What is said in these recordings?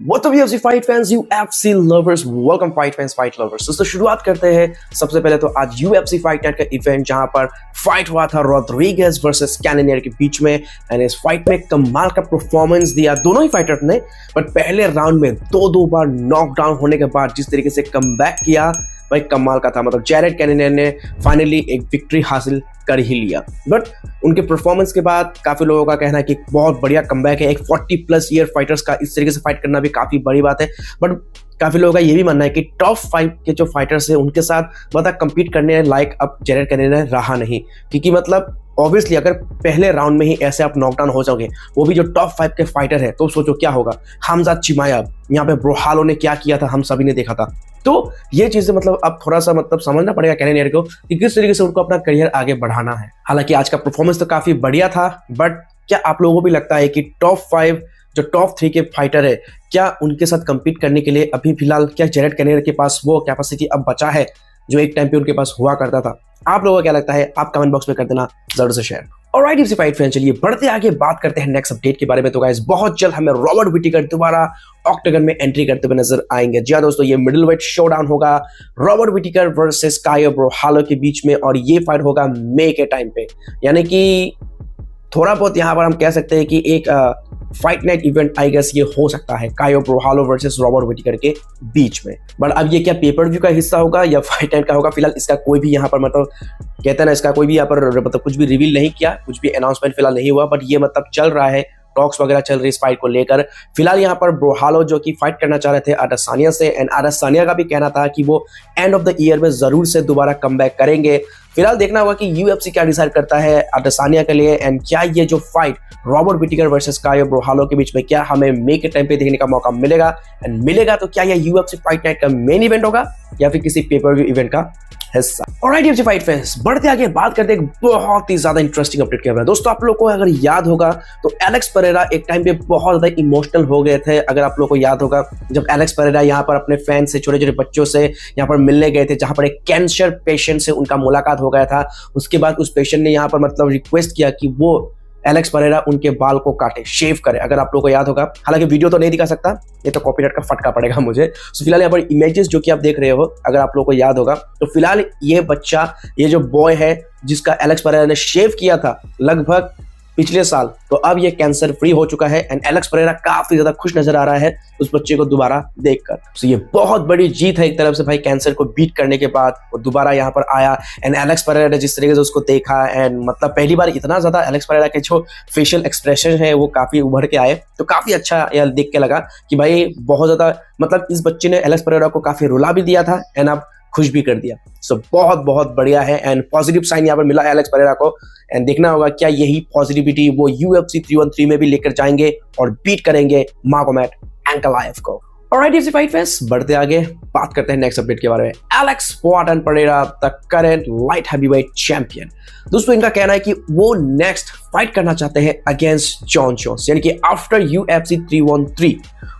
What up UFC fight fans, UFC lovers, welcome fight fans, fight lovers. दोस्तों शुरुआत करते हैं सबसे पहले तो आज UFC फाइट नाइट का इवेंट जहां पर फाइट हुआ था रॉड्रिगेज वर्सेस कैनेनियर के बीच में। एंड इस फाइट में कमाल का परफॉर्मेंस दिया दोनों ही फाइटर ने, बट पहले राउंड में दो बार नॉकडाउन होने के बाद जिस तरीके से कमबैक किया भाई कमाल का था। मतलब जैरेड कैनेनियर ने फाइनली एक विक्ट्री हासिल कर ही लिया। बट उनके परफॉर्मेंस के बाद काफी लोगों का कहना है कि बहुत बढ़िया कमबैक है। एक 40+ ईयर फाइटर्स का इस तरीके से फाइट करना भी काफी बड़ी बात है। बट काफी लोगों का ये भी मानना है कि टॉप 5 के जो फाइटर्स है उनके साथ मतलब कम्पीट करने लायक अब जैरेड कैनेनियर रहा नहीं, क्योंकि मतलब ऑब्वियसली अगर पहले राउंड में ही ऐसे आप नॉकडाउन हो जाओगे, वो भी जो टॉप 5 के फाइटर है, तो सोचो क्या होगा। हमजा चिमाएव, यहाँ पे ब्रोहालो ने क्या किया था हम सभी ने देखा था। तो ये चीजें मतलब अब थोड़ा सा मतलब समझना पड़ेगा कैनेनियर को कि किस तरीके से उनको अपना करियर आगे बढ़ाना है। हालांकि आज का परफॉर्मेंस तो काफी बढ़िया था, बट क्या आप लोगों को भी लगता है कि टॉप 5 जो टॉप 3 के फाइटर है, क्या उनके साथ कम्पीट करने के लिए अभी फिलहाल क्या जैरेड कैनेनियर के पास वो कैपेसिटी अब बचा है जो एक टाइम पे उनके पास हुआ करता था? आप लोगों को क्या लगता है? आप कमेंट बॉक्स में कर देना जरूर से share. Alright UFC fight fan, चलिए बढ़ते आगे बात करते हैं नेक्स्ट अपडेट के बारे में। तो गाइस बहुत जल्द हमें रॉबर्ट विटेकर दोबारा ऑक्टागन में एंट्री करते हुए नजर आएंगे। जी हाँ दोस्तों, ये मिडिलवेट शोडाउन होगा रॉबर्ट विटेकर वर्सेस कायो ब्रोहालो के बीच में, और ये फाइट होगा मई के टाइम पे। यानी कि थोड़ा बहुत यहाँ पर हम कह सकते हैं कि एक fight night event I guess ये हो सकता है Caio Borralho versus Robert Whittaker के बीच में। बट अब ये क्या पेपर व्यू का हिस्सा होगा या फाइट नाइट का होगा, फिलहाल इसका कोई भी यहाँ पर मतलब कहते हैं ना, इसका कोई भी यहाँ पर मतलब कुछ भी रिवील नहीं किया, कुछ भी अनाउंसमेंट फिलहाल नहीं हुआ। बट ये मतलब चल रहा है, टॉक्स वगैरह चल रही है इस फाइट को लेकर। फिलहाल यहाँ पर ब्रोहालो जो कि फाइट करना चाह रहे थे अडेसानिया से, एंड अडेसानिया का भी कहना था कि वो एंड ऑफ द ईयर में जरूर से दोबारा कमबैक करेंगे। फिलहाल देखना होगा कि UFC क्या डिसाइड करता है अडेसानिया के लिए, एंड क्या ये जो फाइट रॉबर्ट विटेकर वर्सेस कायो ब्रोहालो के बीच में क्या हमें मई के टाइम पे देखने का मौका मिलेगा, एंड मिलेगा तो क्या ये UFC फाइट नाइट का मेन इवेंट होगा या फिर किसी पेपर व्यू इवेंट का हिस्सा। ऑलराइट UFC फाइट फैंस, बढ़ते आगे बात करते हैं एक बहुत ही ज्यादा इंटरेस्टिंग अपडेट के बारे में। दोस्तों आप लोग को अगर याद होगा तो एलेक्स परेरा एक टाइम पे बहुत ज्यादा इमोशनल हो गए थे। अगर आप लोग को याद होगा जब एलेक्स परेरा यहाँ पर अपने फैन से, छोटे छोटे बच्चों से यहाँ पर मिलने गए थे, जहां पर एक कैंसर पेशेंट से उनका मुलाकात हो गया था। उसके बाद उस पेशेंट ने यहाँ पर मतलब रिक्वेस्ट किया कि वो एलेक्स परेरा उनके बाल को काटे, शेव करे, अगर आप लोगों को याद होगा। हालांकि वीडियो तो नहीं दिखा सकता, ये तो कॉपीराइट का फटका पड़ेगा मुझे। तो फिलहाल यहाँ पर इमेजेस जो कि आप देख रहे हो, अगर आप लोगों को याद होगा तो फिलहाल ये बच्चा, ये जो बॉय है जिसका एलेक्स परेरा ने शेव किया था लगभग पिछले साल, तो अब ये कैंसर फ्री हो चुका है। एंड एलेक्स परेरा काफी ज्यादा खुश नजर आ रहा है उस बच्चे को दोबारा देखकर। तो ये बहुत बड़ी जीत है एक तरफ से भाई, कैंसर को बीट करने के बाद वो दोबारा यहाँ पर आया। एंड एलेक्स परेरा ने जिस तरीके से उसको देखा, एंड मतलब पहली बार इतना ज्यादा एलेक्स परेरा के जो फेशियल एक्सप्रेशन है वो काफी उभर के आए, तो काफी अच्छा यह देख के लगा कि भाई बहुत ज्यादा मतलब इस बच्चे ने एलेक्स परेरा को काफी रुला भी दिया था एंड अब खुश भी कर दिया। सो बहुत बहुत बढ़िया है, एंड पॉजिटिव साइन यहाँ पर मिला एलेक्स परेरा को। एंड देखना होगा क्या यही पॉजिटिविटी वो UFC 313 में भी लेकर जाएंगे और बीट करेंगे मागोमेड एंकलाएव को। ऑलराइट UFC फाइट फैंस, बढ़ते आगे बात करते हैं नेक्स्ट अपडेट के बारे में। Alex Poatan Pereira, the current light heavyweight champion. दोस्तों इनका कहना है कि वो नेक्स्ट फाइट करना चाहते हैं अगेंस्ट जॉन जोन्स, यानी कि आफ्टर UFC 313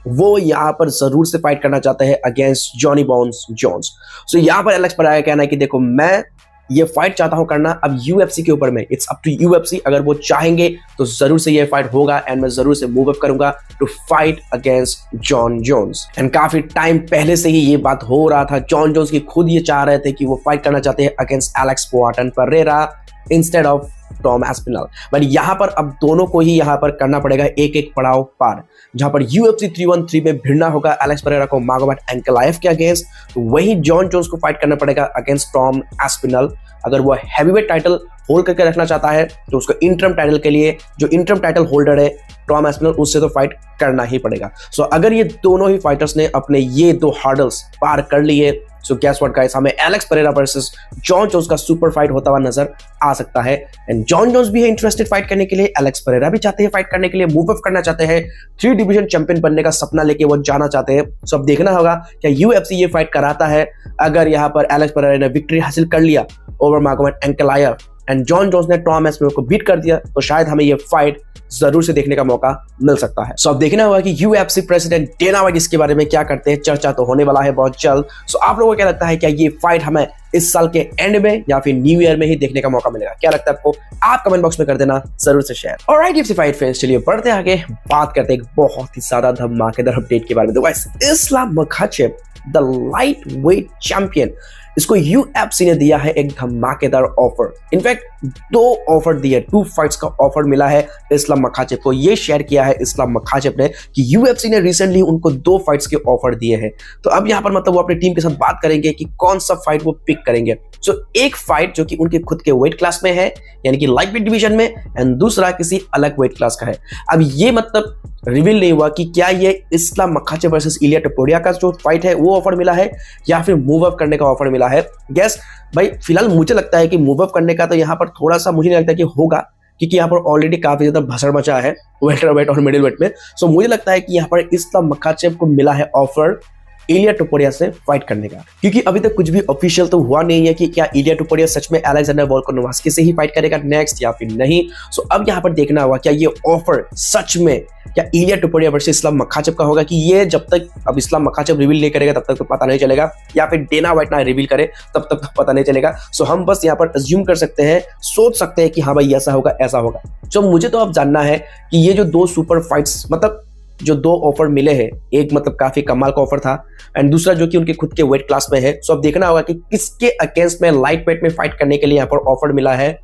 वो यहाँ पर जरूर से फाइट करना चाहते हैं अगेंस्ट जॉनी बॉन्स जोन्स। सो यहाँ पर एलेक्स परेरा का कहना है कि देखो मैं ये फाइट चाहता हूं करना अब UFC के ऊपर में, इट्स अप टू UFC। अगर वो चाहेंगे तो जरूर से ये फाइट होगा, एंड मैं जरूर से मूव अप करूंगा to fight against Jon Jones. And काफी टाइम पहले से ही ये बात हो रहा था, जॉन जोन्स की खुद ये चाह रहे थे कि वो फाइट करना चाहते हैं against Alex Poatan Pereira instead of Tom Aspinall. But यहाँ पर अब दोनों को ही यहाँ पर करना पड़ेगा एक एक पड़ाव पार। जहां पर UFC 313 में भिड़ना होगा एलेक्स परेरा को मागोमेड एंकलाएव के अगेंस्ट, तो वही जॉन जोन्स को फाइट करना पड़ेगा अगेंस्ट टॉम एस्पिनल। अगर वो हैवीवेट टाइटल होल्ड करके रखना चाहता है तो उसको इंटरम टाइटल के लिए जो इंटरम टाइटल होल्डर है टॉम एस्पिनल, उससे तो फाइट करना ही पड़ेगा। सो अगर ये दोनों ही फाइटर्स ने अपने ये 2 हार्डल्स पार कर लिए, सो गैस व्हाट गाइस, हमें Alex Pereira versus Jon Jones का सुपर फाइट होता हुआ नजर आ सकता है। एंड जॉन जोन्स भी है इंटरेस्टेड फाइट करने के लिए, एलेक्स परेरा भी चाहते हैं फाइट करने के लिए, मूव अप करना चाहते हैं, 3 डिवीजन चैंपियन बनने का सपना लेके वो जाना चाहते हैं। सो अब देखना होगा क्या UFC ये फाइट कराता है। अगर यहाँ पर एलेक्स परेरा ने विक्ट्री हासिल कर लिया ओवर मागोमेड एंकलाएव, एंड जॉन जोन्स ने टॉम एस्पिनल को बीट कर दिया, तो शायद हमें ये फाइट जरूर से देखने का मौका मिल सकता है। सो अब देखना होगा कि यूएफसी प्रेसिडेंट डेना व्हाइट इसके बारे में क्या करते हैं। चर्चा तो होने वाला है बहुत जल्द। सो आप लोगों को क्या लगता है, क्या ये फाइट हमें इस साल के एंड में या फिर न्यू ईयर में ही देखने का मौका मिलेगा? क्या लगता है आपको? आप कमेंट बॉक्स में कर देना जरूर से share. Alright UFC fight fans, चलिए बढ़ते आगे, बात करते हैं एक बहुत ही ज्यादा धमाकेदार अपडेट के बारे में। तो guys, Islam Makhachev the light weight champion, इसको यूएफसी ने दिया है एक धमाकेदार ऑफर। इनफैक्ट 2 ऑफर दिए, 2 फाइट्स का ऑफर मिला है इस्लाम मखाचेव को। ये शेयर किया है इस्लाम मखाचेव ने कि यूएफसी ने रिसेंटली उनको 2 फाइट्स के ऑफर दिए हैं। तो अब यहाँ पर मतलब वो अपनी टीम के साथ बात करेंगे कि कौन सा फाइट वो पिक करेंगे। सो एक फाइट जो कि उनके खुद के वेट क्लास में है, यानी कि लाइट वेट डिवीजन में, एंड दूसरा किसी अलग वेट क्लास का है। अब ये मतलब रिवील नहीं हुआ कि क्या ये इस्लाम मखाचेव वर्सेस इलिया टोपुरिया का जो फाइट है वो ऑफर मिला है या फिर मूव अप करने का ऑफर मिला है। गैस भाई, फिलहाल मुझे लगता है कि मूव अप करने का तो यहाँ पर थोड़ा सा मुझे नहीं लगता कि होगा, क्योंकि यहाँ पर ऑलरेडी काफी ज्यादा भसड़ मचा है वेल्टर वेट और मिडिल वेट में। सो मुझे लगता है कि यहाँ पर इस्लाम मखाचेव को मिला है ऑफर इलिया टोपुरिया से फाइट करने का, क्योंकि अभी तक कुछ भी ऑफिशियल तो हुआ नहीं है कि क्या इलिया टोपुरिया सच में अलेक्जेंडर वोल्कानोव्स्की से ही फाइट करेगा नेक्स्ट या फिर नहीं। सो अब यहाँ पर देखना होगा क्या ये ऑफर सच में क्या इलिया टोपुरिया वर्सेस इस्लाम मखाचेव का होगा, कि ये जब तक अब इस्लाम मखाचेव रिवील नहीं करेगा तब तक तो पता नहीं चलेगा, या फिर डेना व्हाइट ना रिवील करे तब तक तो पता नहीं चलेगा। सो हम बस यहाँ पर अज्यूम कर सकते हैं, सोच सकते हैं कि हाँ भाई ऐसा होगा ऐसा होगा। जो मुझे तो अब जानना है कि ये जो 2 सुपर फाइट्स, मतलब जो 2 ऑफर मिले हैं, एक मतलब काफी कमाल का ऑफर था एंड दूसरा जो कि उनके खुद के वेट क्लास में है। सो अब देखना होगा कि किसके अगेंस्ट में लाइट वेट में फाइट करने के लिए यहाँ पर ऑफर मिला है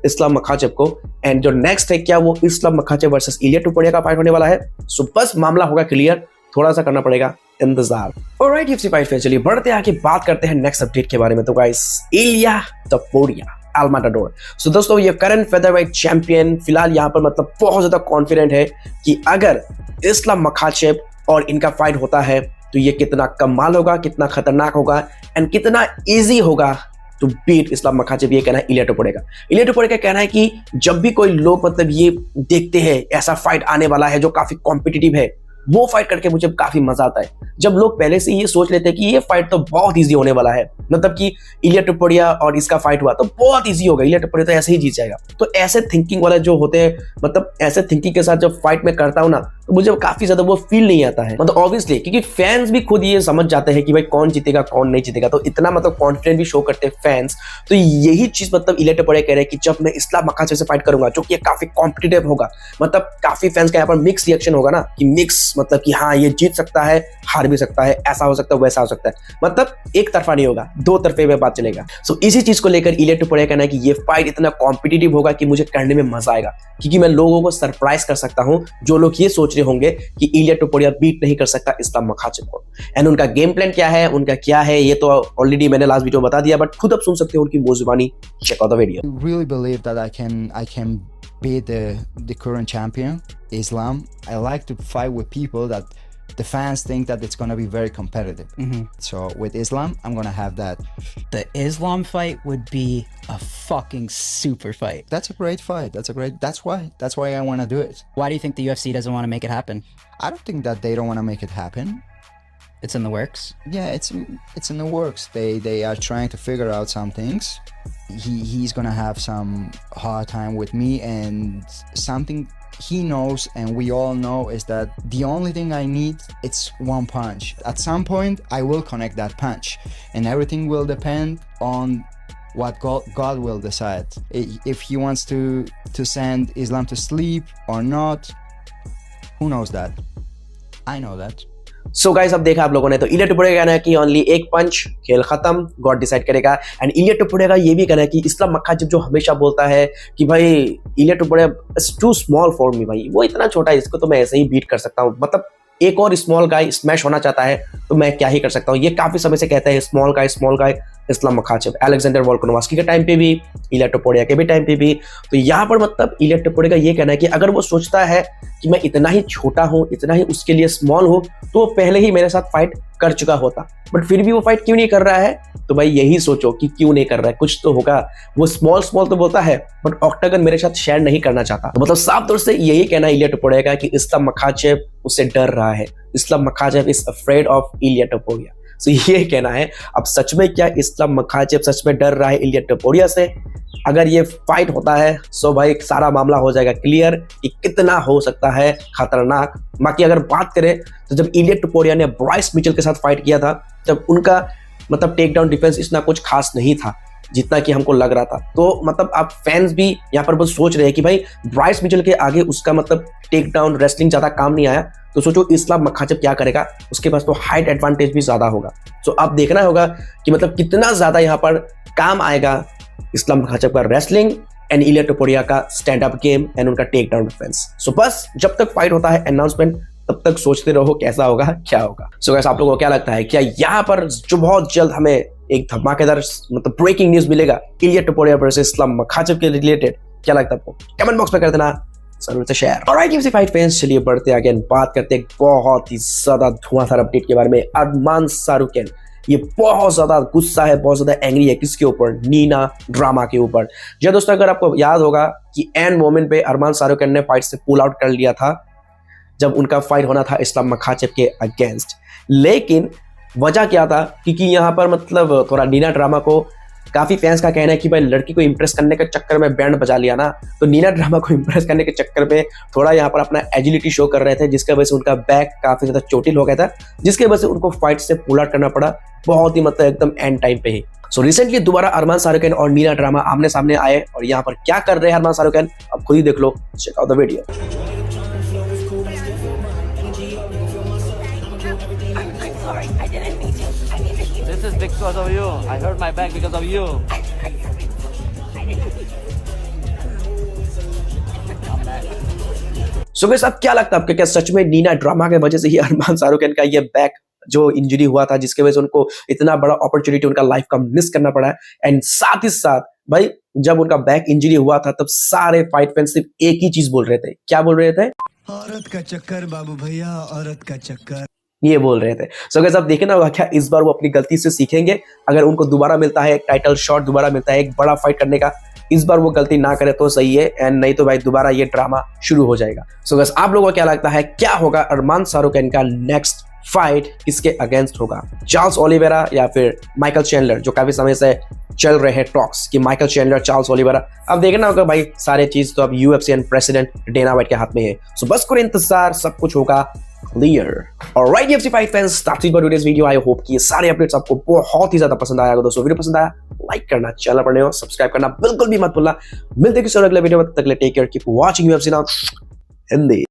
इस्लाम मखाचेव को। एंड जो नेक्स्ट है, क्या वो इस्लाम मखाचेव वर्सेस इलिया टोपुरिया का फाइट होने वाला है? सो बस मामला होगा क्लियर, थोड़ा सा करना पड़ेगा इंतजार। ऑलराइट यूएफसी फाइट फैंस, चलिए बढ़ते आगे बात करते हैं नेक्स्ट अपडेट के बारे में। तो गाइस, इलिया टोपुरिया एल मैटाडोर। सो दोस्तों, ये करंट फेदरवेट चैंपियन फिलहाल यहाँ पर मतलब बहुत ज्यादा कॉन्फिडेंट है कि अगर इस्लाम मखाचेव और इनका फाइट होता है तो ये कितना कमाल होगा, कितना खतरनाक होगा एंड कितना इजी होगा टू बीट इस्लाम मखाचेव। ये कहना है इलिया टोपुरिया का। इलिया टोपुरिया का कहना है कि जब भी कोई लोग मतलब ये देखते हैं ऐसा फाइट आने वाला है जो काफी कॉम्पिटिटिव है, वो फाइट करके मुझे काफी मजा आता है। जब लोग पहले से ये सोच लेते हैं कि ये फाइट तो बहुत इजी होने वाला है, मतलब कि इलिया टोपुरिया और इसका फाइट हुआ तो बहुत इजी होगा, इलिया टोपुरिया तो ऐसे ही जीत जाएगा। तो ऐसे थिंकिंग वाले जो होते हैं, मतलब ऐसे थिंकिंग के साथ जब फाइट में करता हूं ना, तो मुझे काफी ज्यादा वो फील नहीं आता है। मतलब ऑब्वियसली क्योंकि फैंस भी खुद ये समझ जाते हैं कि भाई कौन जीतेगा कौन नहीं जीतेगा, तो इतना मतलब कॉन्फिडेंट भी शो करते हैं फैंस। तो यही चीज मतलब इलिया टोपुरिया कह रहे हैं कि जब मैं इस्लाम मखाचेव से फाइट करूंगा जो कि काफी कॉम्पिटिटिव होगा, मतलब काफी फैंस का यहाँ पर मिक्स रिएक्शन होगा ना, कि मिक्स मतलब कि हाँ ये जीत सकता है, हार भी सकता है, ऐसा हो सकता है वैसा हो सकता है, मतलब एक तरफा नहीं होगा, 2 तरफे में बात चलेगा। सो इसी चीज को लेकर इलिया टोपुरिया कहना है कि ये फाइट इतना कॉम्पिटिटिव होगा कि मुझे करने में मजा आएगा, क्योंकि मैं लोगों को सरप्राइज कर सकता हूं जो लोग ये सोच रहे होंगे कि इलिया टोपुरिया बीट नहीं कर सकता इस्लाम मखाचेव को। एंड उनका गेम प्लान क्या है, उनका क्या है, ये तो ऑलरेडी मैंने लास्ट वीडियो में बता दिया, बट खुद अब सुन सकते हो उनकी मुंह जुबानी। Check out the video. Really believe that I can beat the current champion, Islam. I like to fight with people that the fans think that it's going to be very competitive. So with Islam, I'm going to have that. The Islam fight would be a fucking super fight. That's a great fight. That's why I want to do it. Why do you think the UFC doesn't want to make it happen? I don't think that they don't want to make it happen. It's in the works. Yeah, it's in the works. They are trying to figure out some things. He's gonna have some hard time with me, and something he knows and we all know is that the only thing I need, it's one punch. At some point I will connect that punch, and everything will depend on what God will decide. If he wants to send Islam to sleep or not, who knows that? I know that. So guys, अब देखा आप लोगों ने, तो इलिया टोपुरिया का कहना है कि ओनली एक पंच, खेल खत्म, गॉड डिसाइड करेगा। एंड इलिया टोपुरिया का ये भी कहना है कि इस्लाम मखाचेव जो हमेशा बोलता है कि भाई Ilia Topuria is too small for me, भाई वो इतना छोटा है, इसको तो मैं ऐसे ही बीट कर सकता हूँ, मतलब एक और स्मॉल गाय स्मैश होना चाहता है तो मैं क्या ही कर सकता हूँ। ये काफी समय से कहता है स्मॉल गाय इस्लाम मखाचेव, अलेक्जेंडर वोल्कानोव्स्की के टाइम पे भी, इलिया टोपुरिया के भी टाइम पे भी। तो यहाँ पर मतलब इलिया टोपुरिया का ये कहना है कि अगर वो सोचता है कि मैं इतना ही छोटा हूँ, इतना ही उसके लिए स्मॉल हूँ, तो वो पहले ही मेरे साथ फाइट कर चुका होता, बट फिर भी वो फाइट क्यों नहीं कर रहा है? तो भाई यही सोचो कि क्यों नहीं कर रहा है, कुछ तो होगा। वो स्मॉल तो बोलता है बट ऑक्टागन मेरे साथ शेयर नहीं करना चाहता। तो मतलब साफ तौर से यही कहना इलिया टोपुरिया का कि इस्लाम मखाचेव उससे डर रहा है, Islam Makhachev is afraid of Ilia Topuria. सो ये कहना है, अब सच में क्या इस्लाम मखाचेव सच में डर रहा है इलिया टपोरिया से? अगर ये फाइट होता है सो भाई सारा मामला हो जाएगा क्लियर कि कितना हो सकता है खतरनाक। बाकी अगर बात करें तो जब इलिया टपोरिया ने ब्राइस मिचेल के साथ फाइट किया था तब उनका मतलब टेक डाउन डिफेंस इतना कुछ खास नहीं था जितना कि हमको लग रहा था। तो मतलब आप फैंस भी यहाँ पर बस सोच रहे हैं कि भाई ब्राइस मिचेल के आगे उसका मतलब टेक डाउन रेसलिंग ज्यादा काम नहीं आया, तो सोचो इस्लाम मखाचेव क्या करेगा, उसके पास तो हाइट एडवांटेज भी ज्यादा होगा। तो अब देखना होगा कि मतलब कितना ज्यादा यहाँ पर काम आएगा इस्लाम मखाचेव का रेसलिंग एंड इलिया टपोरिया का स्टैंड अप गेम एंड उनका टेक डाउन डिफेंस। सो बस जब तक फाइट होता है अनाउंसमेंट तब तक सोचते रहो कैसा होगा क्या होगा। सो गाइस आप लोगों को क्या लगता है, क्या यहाँ पर जो बहुत जल्द हमें एक धमाकेदार मतलब ब्रेकिंग न्यूज मिलेगा इलिया टपोरिया वर्सेस इस्लाम मखाचेव के रिलेटेड? क्या लगता है आपको? कमेंट बॉक्स में कर देना जरूर से share. Alright UFC fight fans, चलिए बढ़ते आगे बात करते हैं बहुत ही ज्यादा धुआंधार अपडेट के बारे में। अरमान शाहरुख ये बहुत ज्यादा गुस्सा है, बहुत ज्यादा एंग्री है किसके ऊपर? नीना ड्रामा के ऊपर। जी दोस्तों, अगर आपको याद होगा कि एंड मोमेंट पे अरमान शाहरुख ने फाइट से पुल आउट कर लिया था जब उनका फाइट होना था इस्लाम मखाचेव के अगेंस्ट, लेकिन वजह क्या था क्योंकि यहाँ पर मतलब थोड़ा नीना ड्रामा को काफी फैंस का कहना है कि भाई लड़की को इंप्रेस करने के चक्कर में बैंड बजा लिया ना, तो नीना ड्रामा को इंप्रेस करने के चक्कर में थोड़ा यहाँ पर अपना एजिलिटी शो कर रहे थे, जिसकी वजह से उनका बैक काफी ज्यादा चोटिल हो गया था, जिसकी वजह से उनको फाइट से पुल आउट करना पड़ा बहुत ही मतलब एकदम एंड टाइम पे ही। सो रिसेंटली दोबारा अरमान शाहरुख और नीना ड्रामा आमने सामने आए और यहाँ पर क्या कर रहे हैं अरमान शाहरुख, अब खुद ही देख लो, check out the video. This is because of you. I hurt my back because of you. So guys अब क्या लगता है आपको, क्या सच में नीना ड्रामा के वजह से ही अरमान शाहरुख का ये बैक जो इंजरी हुआ था जिसके वजह से उनको इतना बड़ा अपॉर्चुनिटी उनका लाइफ का मिस करना पड़ा है? एंड साथ ही साथ भाई जब उनका बैक इंजरी हुआ था तब सारे फाइट फैंस सिर्फ एक ही चीज बोल रहे थे, क्या बोल रहे थे? औरत का चक्कर बाबू भैया, औरत का चक्कर, ये बोल रहे थे। सो गाइस अब देखना होगा क्या इस बार वो अपनी गलती से सीखेंगे। अगर उनको दोबारा मिलता है एक टाइटल शॉट, दोबारा मिलता है एक बड़ा फाइट करने का, इस बार वो गलती ना करे तो सही है, एंड नहीं तो भाई दोबारा ये ड्रामा शुरू हो जाएगा। सो गाइस आप लोगों को क्या लगता है क्या होगा अरमान शाहरुख का नेक्स्ट फाइट किसके अगेंस्ट होगा? चार्ल्स ओलिवेरा या फिर माइकल चैंडलर, जो काफी समय से चल रहे हैं टॉक्स कि माइकल चैंडलर चार्ल्स ओलिवेरा। अब देखना होगा भाई, सारे चीज तो अब UFC and president Dana White के हाथ में है। सो बस करो इंतजार, सब कुछ होगा clear. Alright UFC fight fans, that's it for today's video. I hope कि ये सारे अपडेट्स आपको बहुत ही ज्यादा पसंद आया होगा। दोस्तों वीडियो पसंद आया लाइक करना, चैनल पर नए हो सब्सक्राइब करना बिल्कुल भी मत भूलना। मिलते हैं किसी और अगले वीडियो में, तब तक के लिए take care, keep watching UFC now Hindi.